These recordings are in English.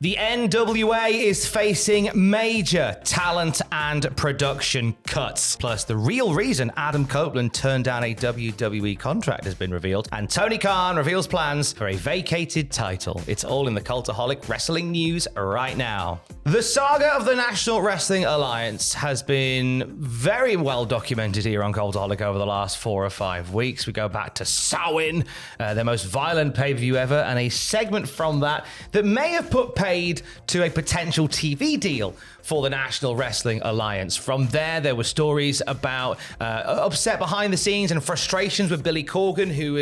The NWA is facing major talent and production cuts. Plus, the real reason Adam Copeland turned down a WWE contract has been revealed. And Tony Khan reveals plans for a vacated title. It's all in the Cultaholic wrestling news right now. The saga of the National Wrestling Alliance has been very well documented here on Cultaholic over the last 4 or 5 weeks. We go back to Samhain, their most violent pay-per-view ever, and a segment from that may have put paid to a potential TV deal for the National Wrestling Alliance. From there were stories about upset behind the scenes and frustrations with Billy Corgan, who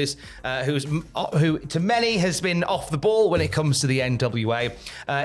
to many has been off the ball when it comes to the NWA.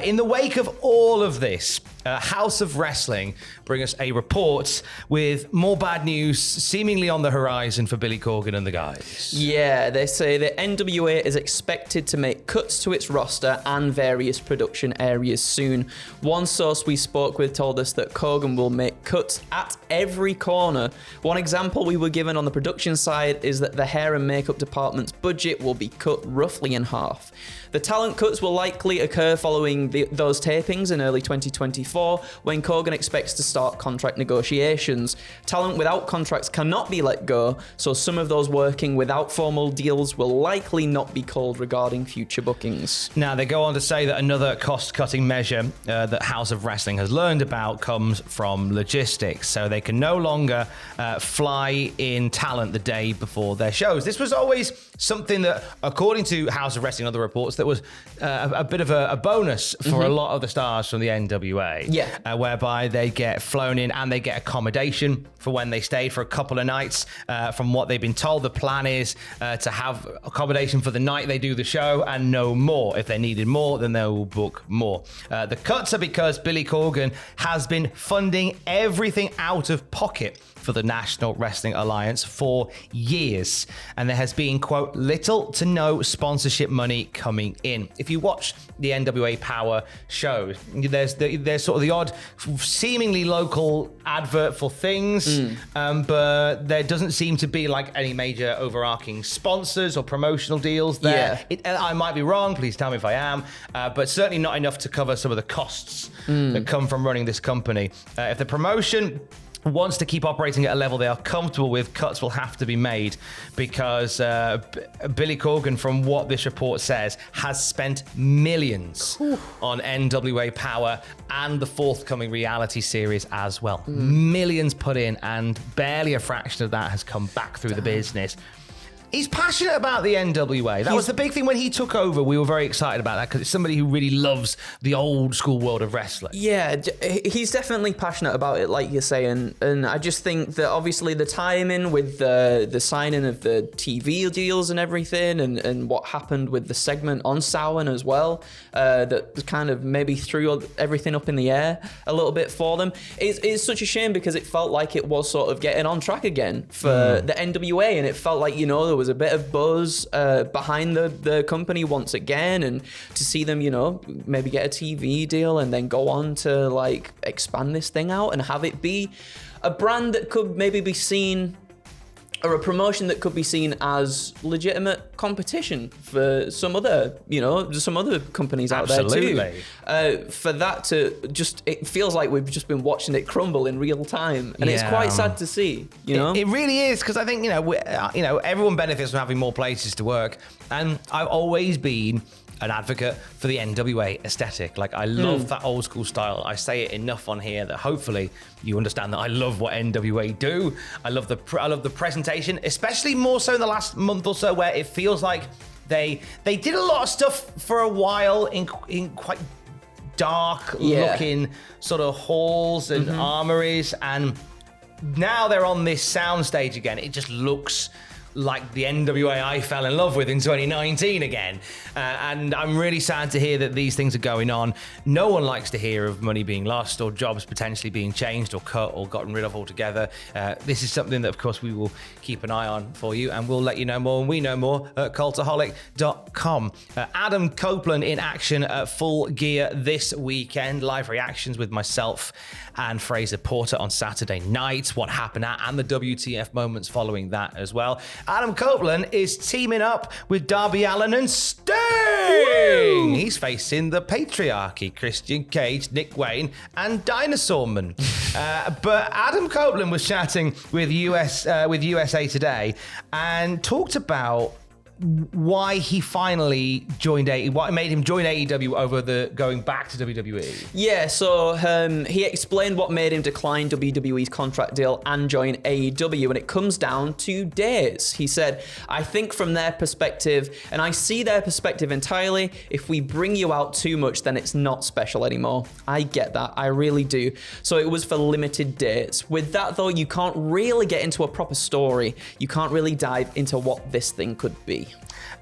In the wake of all of this, House of Wrestling bring us a report with more bad news seemingly on the horizon for Billy Corgan and the guys. Yeah, they say the NWA is expected to make cuts to its roster and various production areas soon. One source we spoke with told us that Corgan will make cuts at every corner. One example we were given on the production side is that the hair and makeup department's budget will be cut roughly in half. The talent cuts will likely occur following those tapings in early 2024, when Corgan expects to start contract negotiations. Talent without contracts cannot be let go, so some of those working without formal deals will likely not be called regarding future bookings. Now, they go on to say that another cost-cutting measure that House of Wrestling has learned about comes from logistics, so they can no longer fly in talent the day before their shows. This was always something that, according to House of Wrestling and other reports, that was a bit of a bonus for a lot of the stars from the NWA. Yeah. Whereby they get flown in and they get accommodation for when they stayed for a couple of nights. From what they've been told, the plan is to have accommodation for the night they do the show and no more. If they needed more, then they will book more. The cuts are because Billy Corgan has been funding everything out of pocket for the National Wrestling Alliance for years, and there has been, quote, little to no sponsorship money coming in. If you watch the NWA Power shows, there's sort of the odd seemingly local advert for things, but there doesn't seem to be like any major overarching sponsors or promotional deals there. Yeah. I might be wrong, please tell me if I am, but certainly not enough to cover some of the costs that come from running this company. If the promotion wants to keep operating at a level they are comfortable with, cuts will have to be made, because Billy Corgan, from what this report says, has spent millions on NWA Power and the forthcoming reality series as well. Millions put in, and barely a fraction of that has come back through the business. He's passionate about the NWA. That was the big thing when he took over. We were very excited about that because it's somebody who really loves the old school world of wrestling. Yeah, he's definitely passionate about it, like you're saying. And I just think that obviously the timing with the signing of the TV deals and everything, and what happened with the segment on Samhain as well, that kind of maybe threw everything up in the air a little bit for them. It's such a shame because it felt like it was sort of getting on track again for the NWA, and it felt like, you know, there was a bit of buzz behind the company once again, and to see them, you know, maybe get a TV deal and then go on to like expand this thing out and have it be a brand that could maybe be seen, or a promotion that could be seen as legitimate competition for some other, you know, some other companies out there too. For that to just, it feels like we've just been watching it crumble in real time, and it's quite sad to see. You know, it really is, because I think everyone benefits from having more places to work, and I've always been an advocate for the NWA aesthetic. Like, I love that old school style. I say it enough on here that hopefully you understand that I love what NWA do. I love the presentation, especially more so in the last month or so, where it feels like they did a lot of stuff for a while in quite dark looking sort of halls and armories, and now they're on this soundstage again. It just looks like the NWA I fell in love with in 2019 again. And I'm really sad to hear that these things are going on. No one likes to hear of money being lost or jobs potentially being changed or cut or gotten rid of altogether. This is something that, of course, we will keep an eye on for you, and we'll let you know more when we know more at cultaholic.com. Adam Copeland in action at Full Gear this weekend. Live reactions with myself and Fraser Porter on Saturday night. What happened at and the WTF moments following that as well. Adam Copeland is teaming up with Darby Allin and Sting. Woo! He's facing the Patriarchy, Christian Cage, Nick Wayne, and Dinosaur Man. But Adam Copeland was chatting with USA Today and talked about why he finally joined what made him join AEW over the going back to WWE. Yeah, so he explained what made him decline WWE's contract deal and join AEW, and it comes down to dates. He said, I think from their perspective, and I see their perspective entirely, if we bring you out too much, then it's not special anymore. I get that, I really do. So it was for limited dates. With that though, you can't really get into a proper story. You can't really dive into what this thing could be.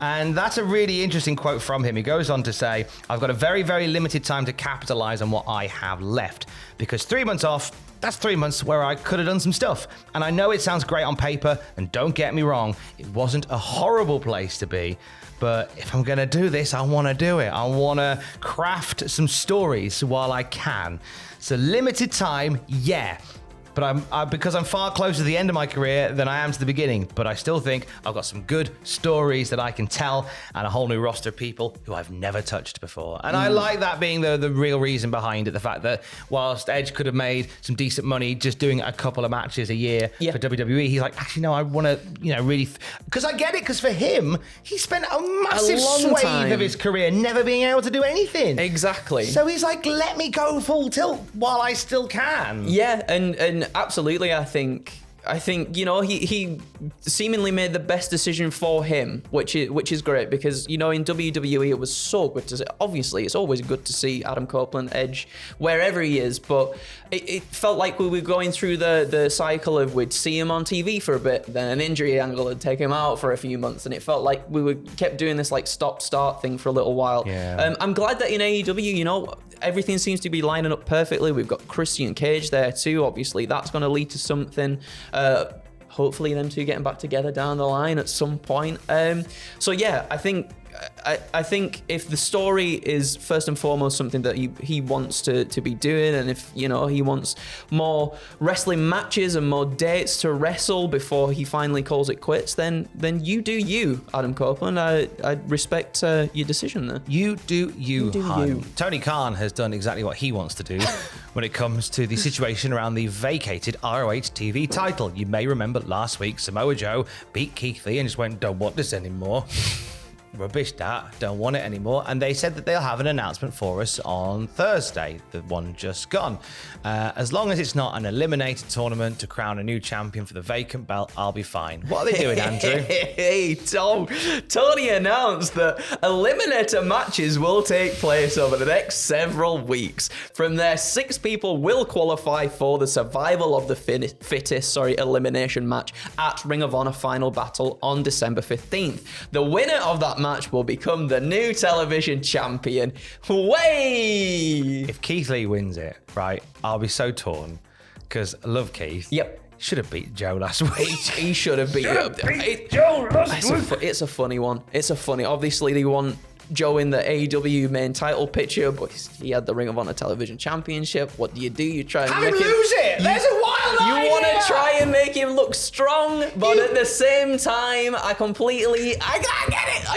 And that's a really interesting quote from him. He goes on to say, I've got a very, very limited time to capitalize on what I have left. Because 3 months off, that's 3 months where I could have done some stuff. And I know it sounds great on paper, and don't get me wrong, it wasn't a horrible place to be. But if I'm going to do this, I want to do it. I want to craft some stories while I can. So limited time, yeah. But because I'm far closer to the end of my career than I am to the beginning. But I still think I've got some good stories that I can tell and a whole new roster of people who I've never touched before. And I like that being the real reason behind it. The fact that whilst Edge could have made some decent money just doing a couple of matches a year for WWE, he's like, actually, no, I want to, really... Because I get it, because for him, he spent a massive swathe of his career never being able to do anything. Exactly. So he's like, let me go full tilt while I still can. Yeah, and absolutely, I think he seemingly made the best decision for him, which is great, because in WWE it was so good to see. Obviously, it's always good to see Adam Copeland, Edge, wherever he is, but it felt like we were going through the cycle of we'd see him on TV for a bit, then an injury angle would take him out for a few months, and it felt like we kept doing this like stop-start thing for a little while. Yeah. I'm glad that in AEW, everything seems to be lining up perfectly. We've got Christian Cage there too. Obviously, that's going to lead to something. Hopefully, them two getting back together down the line at some point. So yeah, I think if the story is first and foremost something that he wants to be doing, and if he wants more wrestling matches and more dates to wrestle before he finally calls it quits, then you do you, Adam Copeland. I respect your decision there. You do you, you. Tony Khan has done exactly what he wants to do when it comes to the situation around the vacated ROH TV title. You may remember last week Samoa Joe beat Keith Lee and just went, don't want this anymore. Rubbish that, don't want it anymore. And they said that they'll have an announcement for us on Thursday, the one just gone. As long as it's not an eliminated tournament to crown a new champion for the vacant belt, I'll be fine. What are they doing, Andrew? Hey, Tom. Tony announced that eliminator matches will take place over the next several weeks. From there, 6 people will qualify for the survival of the fittest elimination match at Ring of Honor Final Battle on December 15th. The winner of that match will become the new television champion. Way! If Keith Lee wins it, right, I'll be so torn, because I love Keith. Yep. Should have beat Joe last week. He should have beat Joe last week. It's a funny one. Obviously, they want Joe in the AEW main title picture, but he had the Ring of Honor Television Championship. What do? You try and make him lose it. There's a wild idea. You want to try and make him look strong, but at the same time, I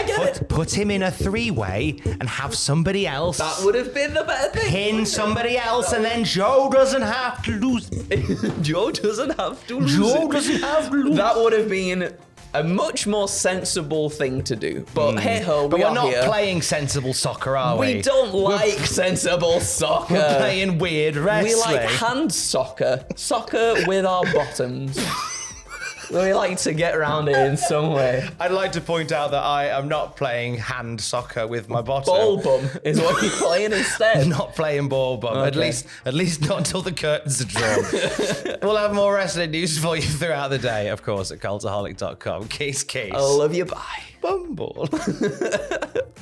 get it. Put him in a 3-way and have somebody else. That would have been the better thing. Pin somebody else, and then Joe doesn't have to lose. Joe doesn't have to lose. That would have been a much more sensible thing to do. But hey ho, we're not playing sensible soccer, are we? We don't like sensible soccer. We're playing weird wrestling. We like hand soccer. Soccer with our bottoms. We like to get around it in some way. I'd like to point out that I am not playing hand soccer with my bottom. Ball bum is what you're playing instead. Not playing ball bum. Okay. At least not until the curtains are drawn. We'll have more wrestling news for you throughout the day, of course, at cultaholic.com. Case. I love you. Bye. Bumble.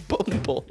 Bumble.